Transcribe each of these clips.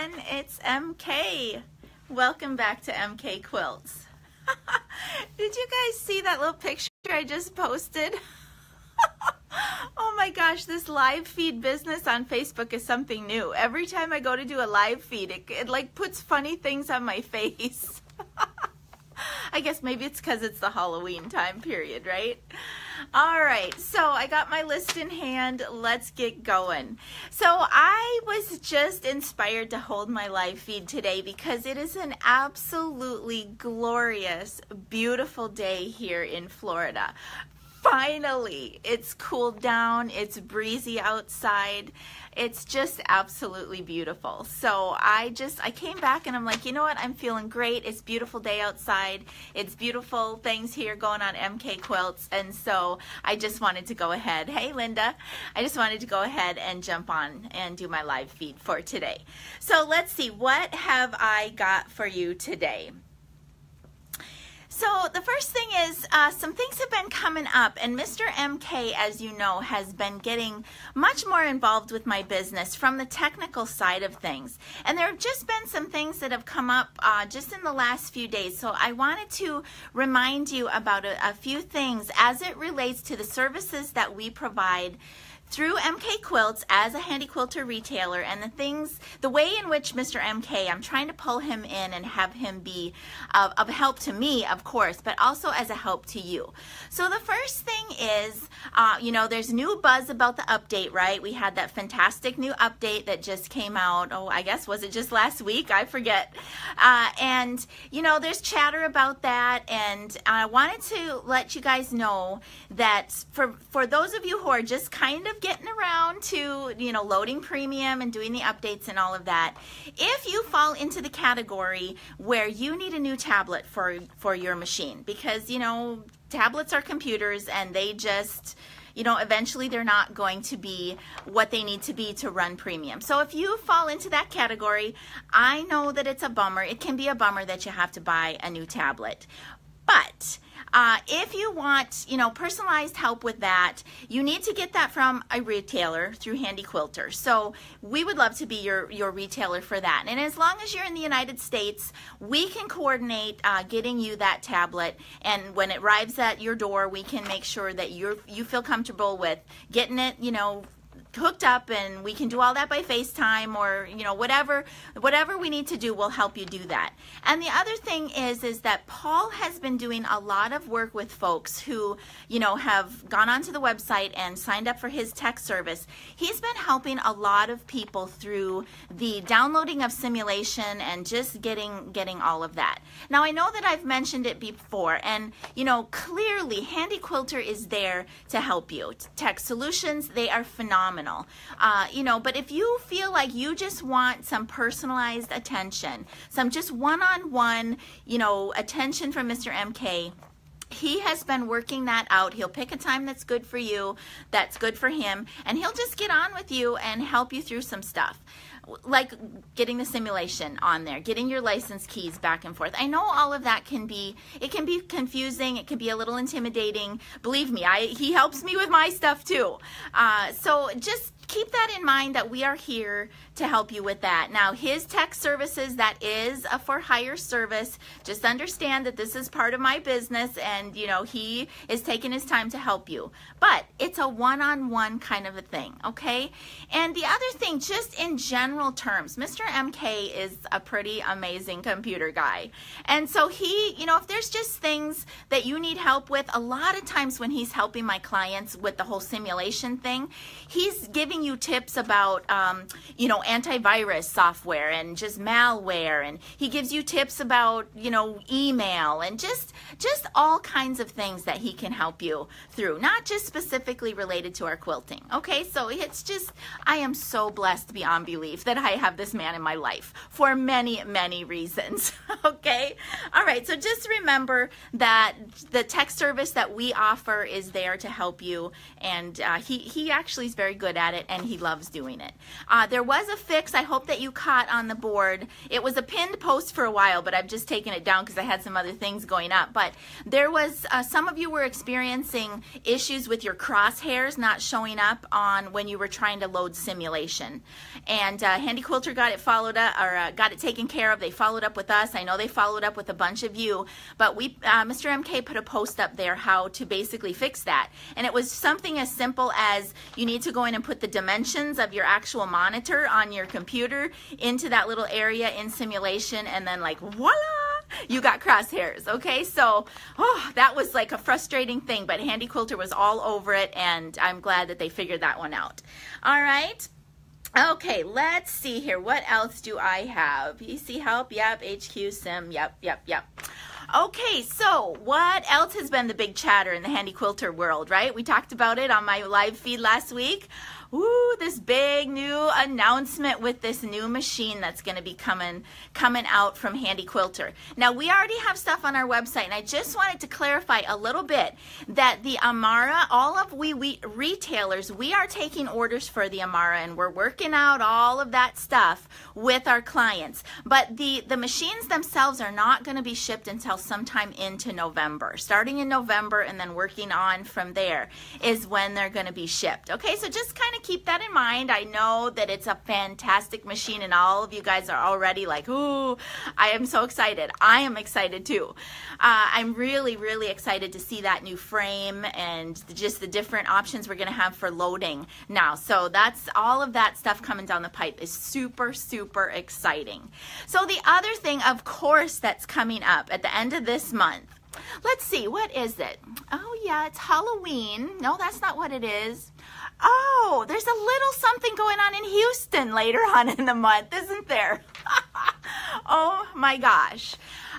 everyone, it's MK. Welcome back to MK Quilts. Did you guys see that little picture I just posted? Oh my gosh, this live feed business on Facebook is something new. Every time I go to do a live feed, it like puts funny things on my face. I guess maybe it's because it's the Halloween time period, right? All right, so I got my list in hand. Let's get going. So I was just inspired to hold my live feed today because it is an absolutely glorious, beautiful day here in Florida. Finally, it's cooled down, it's breezy outside, it's just absolutely beautiful. So I came back and I'm like, you know what, I'm feeling great, it's a beautiful day outside, it's beautiful things here going on MK Quilts, and so I just wanted to go ahead, hey Linda, I just wanted to go ahead and jump on and do my live feed for today. So let's see, what have I got for you today? So the first thing is some things have been coming up, and Mr. MK, as you know, has been getting much more involved with my business from the technical side of things. And there have just been some things that have come up just in the last few days. So I wanted to remind you about a few things as it relates to the services that we provide through MK Quilts as a handy quilter retailer, and the way in which Mr. MK, I'm trying to pull him in and have him be of help to me, of course, but also as a help to you. So the first thing is, there's new buzz about the update, right? We had that fantastic new update that just came out, I guess, was it just last week? I forget. And there's chatter about that, and I wanted to let you guys know that for those of you who are just kind of getting around to loading premium and doing the updates and all of that, if you fall into the category where you need a new tablet for your machine, because tablets are computers and they just eventually they're not going to be what they need to be to run premium. So if you fall into that category, I know that it's a bummer. It can be a bummer that you have to buy a new tablet. But if you want, personalized help with that, you need to get that from a retailer through Handy Quilter. So we would love to be your retailer for that. And as long as you're in the United States, we can coordinate getting you that tablet. And when it arrives at your door, we can make sure that you feel comfortable with getting it, hooked up, and we can do all that by FaceTime or whatever we need to do, we'll help you do that. And the other thing is that Paul has been doing a lot of work with folks who have gone onto the website and signed up for his tech service. He's been helping a lot of people through the downloading of simulation and just getting all of that. Now I know that I've mentioned it before, and clearly Handy Quilter is there to help you. Tech solutions, they are phenomenal. But if you feel like you just want some personalized attention, some just one-on-one, attention from Mr. MK, he has been working that out. He'll pick a time that's good for you, that's good for him, and he'll just get on with you and help you through some stuff, like getting the simulation on there, getting your license keys back and forth. I know all of that can be confusing, it can be a little intimidating. Believe me, he helps me with my stuff too. So just keep that in mind, that we are here to help you with that. Now, his tech services, that is a for hire service. Just understand that this is part of my business, and he is taking his time to help you. But it's a one-on-one kind of a thing, okay? And the other thing, just in general terms, Mr. MK is a pretty amazing computer guy. And so he, if there's just things that you need help with, a lot of times when he's helping my clients with the whole simulation thing, he's giving you tips about, antivirus software and just malware, and he gives you tips about, email, and just all kinds of things that he can help you through, not just specifically related to our quilting. Okay, so it's just, I am so blessed beyond belief that I have this man in my life for many, many reasons. Okay, all right, so just remember that the tech service that we offer is there to help you, and he actually is very good at it. it, and he loves doing it. There was a fix I hope that you caught on the board. It was a pinned post for a while, but I've just taken it down because I had some other things going up. But there was, some of you were experiencing issues with your crosshairs not showing up on when you were trying to load simulation. And Handy Quilter got it followed up, or got it taken care of. They followed up with us. I know they followed up with a bunch of you, but we, Mr. MK put a post up there how to basically fix that. And it was something as simple as you need to go in and put the dimensions of your actual monitor on your computer into that little area in simulation, and then like voila, you got crosshairs. Okay, so that was like a frustrating thing, but Handy Quilter was all over it, and I'm glad that they figured that one out. All right. Okay, let's see here. What else do I have? PC help, yep. HQ sim, yep. Okay, so what else has been the big chatter in the Handy Quilter world, right? We talked about it on my live feed last week. Ooh, this big new announcement with this new machine that's going to be coming out from Handy Quilter. Now, we already have stuff on our website, and I just wanted to clarify a little bit that the Amara, all of we retailers, we are taking orders for the Amara, and we're working out all of that stuff with our clients. But the machines themselves are not going to be shipped until sometime into November. Starting in November and then working on from there is when they're going to be shipped. Okay, so just kind of keep that in mind. I know that it's a fantastic machine, and all of you guys are already like, ooh, I am so excited. I am excited too. I'm really, really excited to see that new frame and just the different options we're going to have for loading now. So that's all of that stuff coming down the pipe is super, super exciting. So the other thing, of course, that's coming up at the end of this month. Let's see, what is it? Oh yeah, it's Halloween. No, that's not what it is. Oh, there's a little something going on in Houston later on in the month, isn't there? Oh my gosh.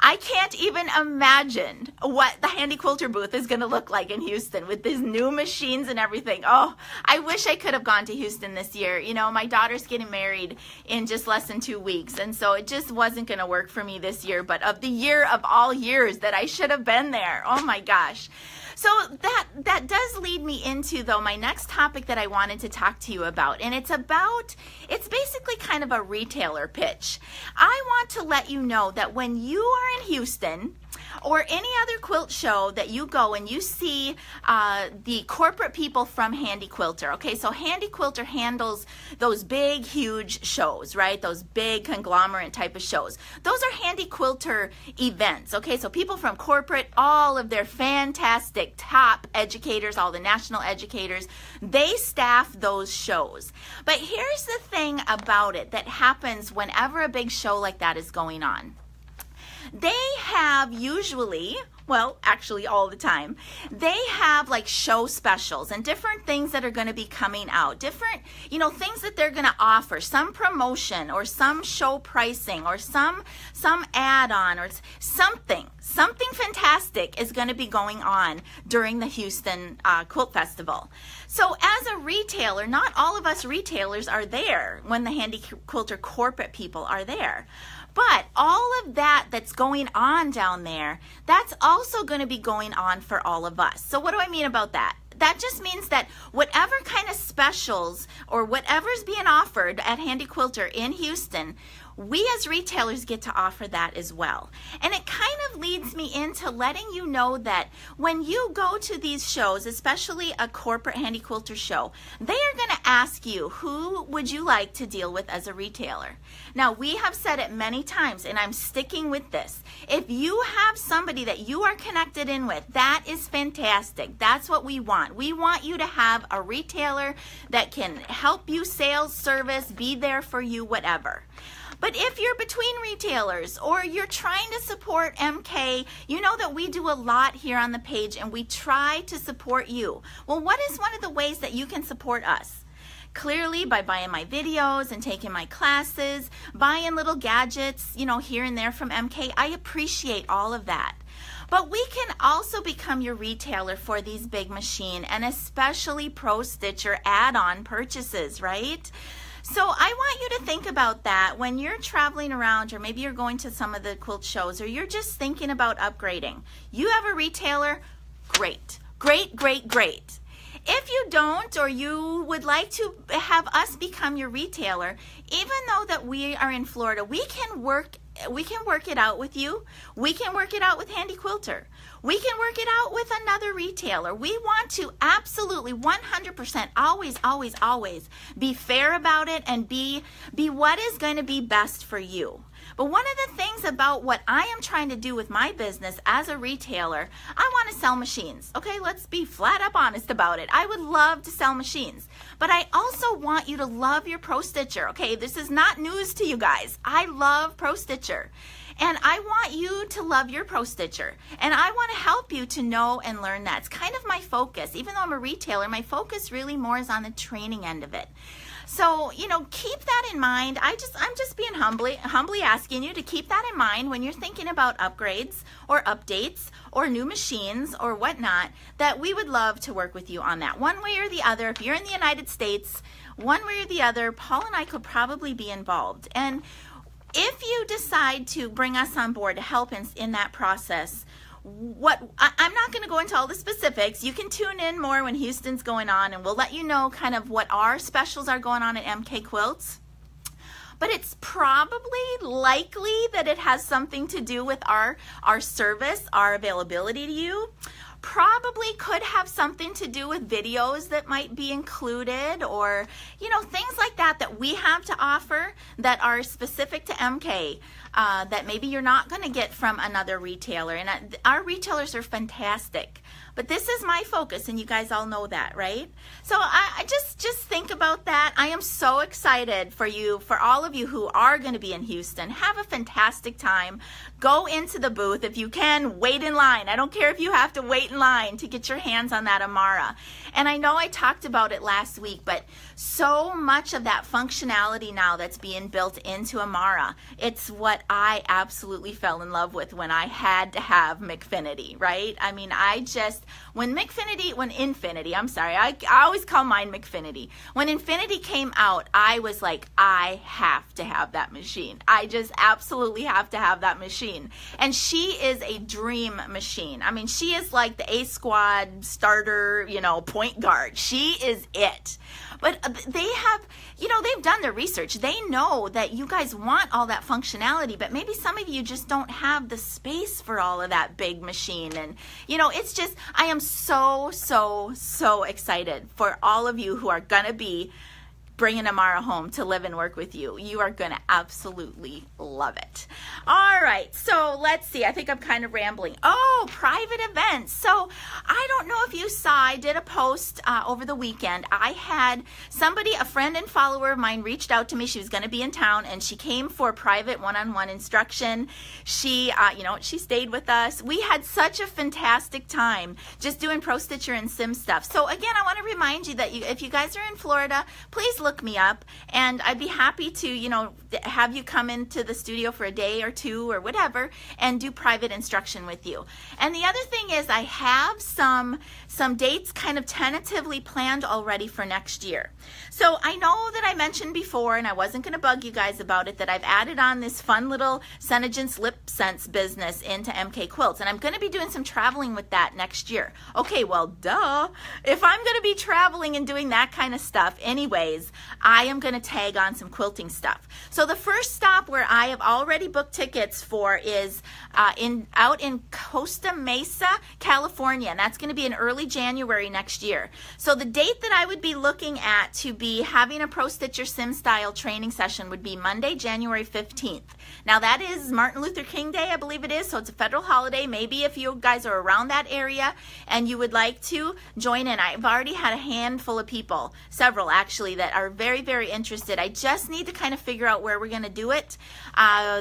I can't even imagine what the Handy Quilter booth is going to look like in Houston with these new machines and everything. Oh, I wish I could have gone to Houston this year. You know, my daughter's getting married in just less than 2 weeks, and so it just wasn't going to work for me this year. But of the year of all years that I should have been there, oh my gosh. So that does lead me into, though, my next topic that I wanted to talk to you about, and it's basically kind of a retailer pitch. I want to let you know that when you are in Houston or any other quilt show that you go and you see the corporate people from Handy Quilter, okay, so Handy Quilter handles those big, huge shows, right, those big conglomerate type of shows. Those are Handy Quilter events, okay, so people from corporate, all of their fantastic top educators, all the national educators, they staff those shows. But here's the thing about it that happens whenever a big show like that is going on. They have usually, well, actually all the time, they have like show specials and different things that are going to be coming out, different, you know, things that they're going to offer, some promotion or some show pricing or some add-on or something fantastic is going to be going on during the Houston Quilt Festival. So as a retailer, not all of us retailers are there when the Handy Quilter corporate people are there. But all of that's going on down there, that's also going to be going on for all of us. So what do I mean about that? That just means that whatever kind of specials or whatever's being offered at Handy Quilter in Houston, we as retailers get to offer that as well. And it kind of leads me into letting you know that when you go to these shows, especially a corporate Handy Quilter show, they are going to ask you, who would you like to deal with as a retailer? Now, we have said it many times, and I'm sticking with this. If you have somebody that you are connected in with, that is fantastic. That's what we want. We want you to have a retailer that can help you sales, service, be there for you, whatever. But if you're between retailers or you're trying to support MK, you know that we do a lot here on the page and we try to support you. Well, what is one of the ways that you can support us? Clearly by buying my videos and taking my classes, buying little gadgets, you know, here and there from MK. I appreciate all of that. But we can also become your retailer for these big machine and especially Pro Stitcher add-on purchases, right? So I want you to think about that when you're traveling around, or maybe you're going to some of the quilt shows, or you're just thinking about upgrading. You have a retailer, great, great, great, great. If you don't, or you would like to have us become your retailer, even though that we are in Florida, we can work it out with you. We can work it out with Handy Quilter. We can work it out with another retailer. We want to absolutely 100% always be fair about it and be what is going to be best for you. But one of the things about what I am trying to do with my business as a retailer, I want to sell machines. Okay, let's be flat up honest about it. I would love to sell machines, but I also want you to love your Pro Stitcher. Okay, this is not news to you guys. I love Pro Stitcher. And I want you to love your Pro Stitcher. And I want to help you to know and learn that. It's kind of my focus. Even though I'm a retailer, my focus really more is on the training end of it. So, keep that in mind. I'm just being humbly asking you to keep that in mind when you're thinking about upgrades or updates or new machines or whatnot, that we would love to work with you on that. One way or the other, if you're in the United States, one way or the other, Paul and I could probably be involved. And if you decide to bring us on board to help in that process, I'm not going to go into all the specifics. You can tune in more when Houston's going on, and we'll let you know kind of what our specials are going on at MKQuilts. But it's probably likely that it has something to do with our service, our availability to you. Probably could have something to do with videos that might be included, or things like that we have to offer that are specific to MK, that maybe you're not going to get from another retailer. And our retailers are fantastic, but this is my focus, and you guys all know that, right? So I just think about that. I am so excited for you, for all of you who are going to be in Houston. Have a fantastic time. Go into the booth. If you can, wait in line. I don't care if you have to wait in line to get your hands on that Amara. And I know I talked about it last week, but so much of that functionality now that's being built into Amara, it's what I absolutely fell in love with when I had to have MKfinity, right? I mean, when Infinity, I'm sorry, I always call mine MKfinity. When Infinity came out, I was like, I have to have that machine. I just absolutely have to have that machine. And she is a dream machine. I mean, she is like the A squad starter, point guard. She is it. But they have, they've done their research. They know that you guys want all that functionality, but maybe some of you just don't have the space for all of that big machine. And, it's just, I am so excited for all of you who are going to be bringing Amara home to live and work with you. You are going to absolutely love it. All right, so let's see. I think I'm kind of rambling. Oh, private events. So I don't know if you saw, I did a post over the weekend. I had somebody, a friend and follower of mine, reached out to me. She was going to be in town, and she came for private one-on-one instruction. She, she stayed with us. We had such a fantastic time just doing Pro Stitcher and Sim stuff. So again, I want to remind you that if you guys are in Florida, please look me up, and I'd be happy to, have you come into the studio for a day or two or whatever and do private instruction with you. And the other thing is, I have some dates kind of tentatively planned already for next year. So I know that I mentioned before, and I wasn't going to bug you guys about it, that I've added on this fun little Senegence lip sense business into MKQuilts, and I'm going to be doing some traveling with that next year. Okay, well, duh. If I'm going to be traveling and doing that kind of stuff anyways, I am going to tag on some quilting stuff. So the first stop where I have already booked tickets for is out in Costa Mesa, California, and that's going to be in early January next year. So the date that I would be looking at to be having a Pro Stitcher Sim style training session would be Monday, January 15th. Now that is Martin Luther King Day, I believe it is, so it's a federal holiday. Maybe if you guys are around that area and you would like to join in, I've already had a handful of people, several actually, that are very, very interested. I just need to kind of figure out where we're going to do it.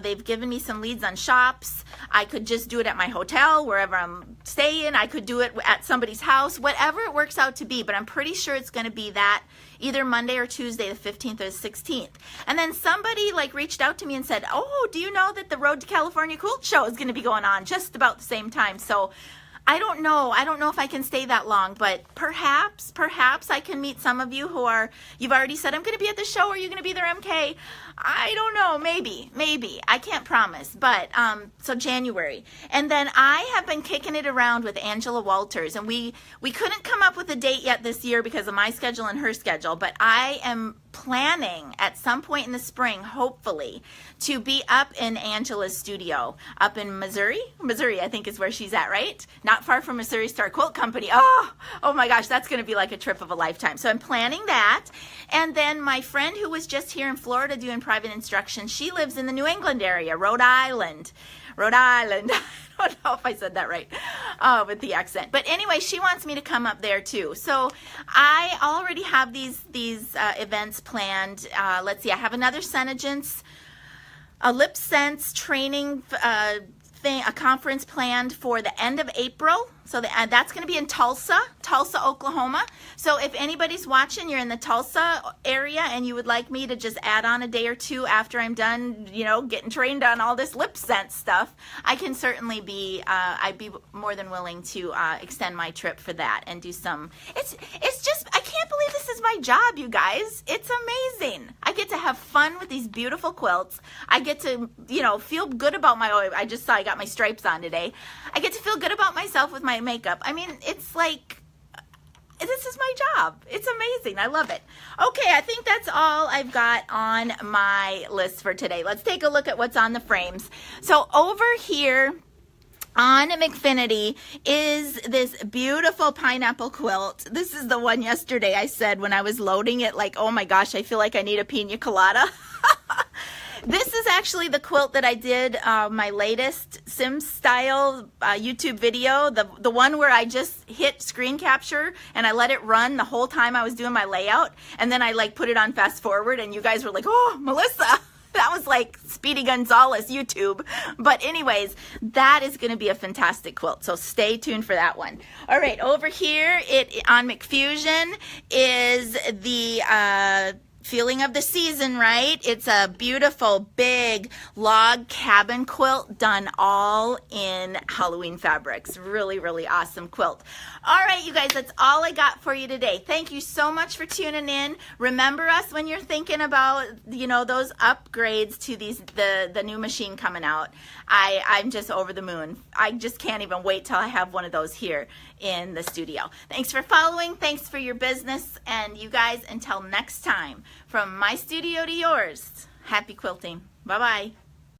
They've given me some leads on shops. I could just do it at my hotel, wherever I'm staying. I could do it at somebody's house, whatever it works out to be, but I'm pretty sure it's going to be that either Monday or Tuesday, the 15th or the 16th. And then somebody reached out to me and said, oh, do you know that the Road to California Quilt Show is going to be going on just about the same time? So I don't know. I don't know if I can stay that long, but perhaps I can meet some of you who are, you've already said, I'm going to be at the show. Are you going to be there, MK? I don't know. Maybe. I can't promise, but, so January. And then I have been kicking it around with Angela Walters, and we couldn't come up with a date yet this year because of my schedule and her schedule, but I am planning at some point in the spring, hopefully, to be up in Angela's studio up in Missouri. Missouri, I think, is where she's at, right? Not far from Missouri Star Quilt Company. Oh my gosh, that's going to be like a trip of a lifetime. So I'm planning that. And then my friend who was just here in Florida doing private instruction, she lives in the New England area, Rhode Island. I don't know if I said that right with the accent. But anyway, she wants me to come up there too. So I already have these events planned. Let's see, I have another Senegence, a Lip Sense training thing, a conference planned for the end of April. So that's going to be in Tulsa, Oklahoma. So if anybody's watching, you're in the Tulsa area and you would like me to just add on a day or two after I'm done, you know, getting trained on all this lip sense stuff, I can certainly be, I'd be more than willing to extend my trip for that and do some, it's just, I can't believe this is my job, you guys. It's amazing. I get to have fun with these beautiful quilts. I get to, you know, feel good about I just saw I got my stripes on today. I get to feel good about myself with my makeup. I mean, it's like, this is my job. It's amazing. I love it. Okay, I think that's all I've got on my list for today. Let's take a look at what's on the frames. So over here on MKfinity is this beautiful pineapple quilt. This is the one yesterday I said when I was loading it, like, oh my gosh, I feel like I need a pina colada. This is actually the quilt that I did my latest Sims style YouTube video, the one where I just hit screen capture and I let it run the whole time I was doing my layout, and then I like put it on fast forward and you guys were like, oh, Melissa. That was like Speedy Gonzalez YouTube. But anyways, that is going to be a fantastic quilt. So stay tuned for that one. All right, over here on MKFusion is the feeling of the season, right? It's a beautiful big log cabin quilt done all in Halloween fabrics. Really, really awesome quilt. All right, you guys, that's all I got for you today. Thank you so much for tuning in. Remember us when you're thinking about, you know, those upgrades to the new machine coming out. I'm just over the moon. I just can't even wait till I have one of those here in the studio. Thanks for following. Thanks for your business. And you guys, until next time, from my studio to yours, happy quilting. Bye-bye.